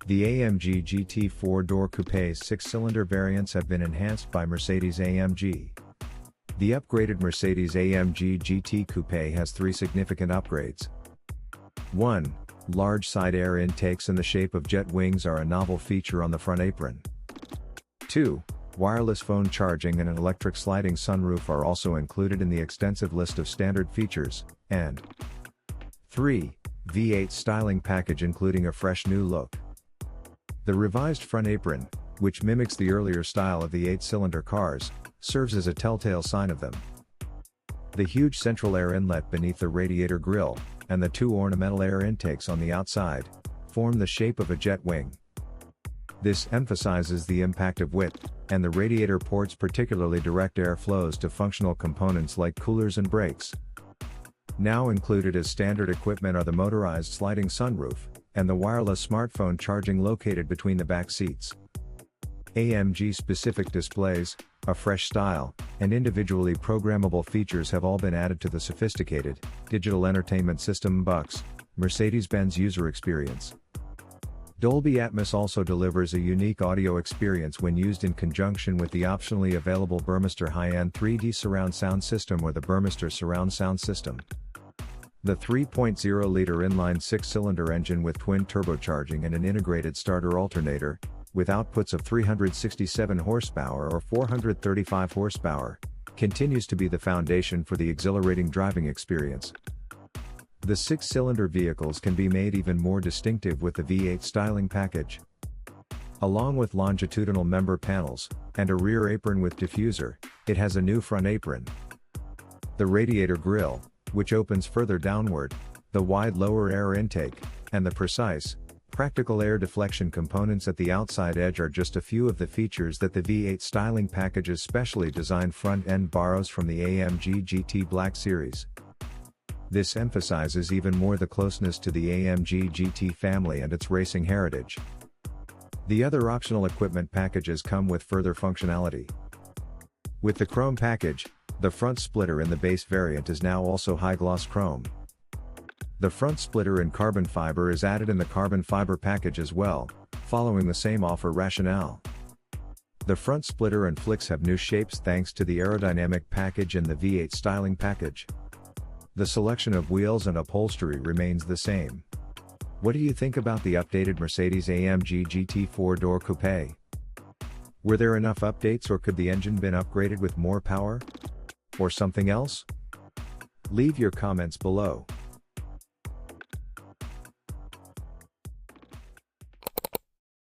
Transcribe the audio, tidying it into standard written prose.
The AMG GT 4-door Coupé's 6-cylinder variants have been enhanced by Mercedes-AMG. The upgraded Mercedes-AMG GT Coupe has 3 significant upgrades. 1. Large side air intakes in the shape of jet wings are a novel feature on the front apron. 2. Wireless phone charging and an electric sliding sunroof are also included in the extensive list of standard features, and 3. V8 styling package including a fresh new look. The revised front apron, which mimics the earlier style of the 8-cylinder cars, serves as a telltale sign of them. The huge central air inlet beneath the radiator grille, and the 2 ornamental air intakes on the outside, form the shape of a jet wing. This emphasizes the impact of width, and the radiator ports particularly direct air flows to functional components like coolers and brakes. Now included as standard equipment are the motorized sliding sunroof, and the wireless smartphone charging located between the back seats. AMG-specific displays, a fresh style, and individually programmable features have all been added to the sophisticated, digital entertainment system (BUX), Mercedes-Benz user experience. Dolby Atmos also delivers a unique audio experience when used in conjunction with the optionally available Burmester high-end 3D surround sound system or the Burmester surround sound system. The 3.0-liter inline 6-cylinder engine with twin turbocharging and an integrated starter alternator, with outputs of 367 horsepower or 435 horsepower, continues to be the foundation for the exhilarating driving experience. The 6-cylinder vehicles can be made even more distinctive with the V8 styling package. Along with longitudinal member panels, and a rear apron with diffuser, it has a new front apron. The radiator grille, which opens further downward, the wide lower air intake, and the precise, practical air deflection components at the outside edge are just a few of the features that the V8 styling package's specially designed front end borrows from the AMG GT Black Series. This emphasizes even more the closeness to the AMG GT family and its racing heritage. The other optional equipment packages come with further functionality. With the chrome package, the front splitter in the base variant is now also high-gloss chrome. The front splitter in carbon fiber is added in the carbon fiber package as well, following the same offer rationale. The front splitter and flicks have new shapes thanks to the aerodynamic package in the V8 styling package. The selection of wheels and upholstery remains the same. What do you think about the updated Mercedes-AMG GT 4-door Coupe? Were there enough updates or could the engine been upgraded with more power? Or something else? Leave your comments below.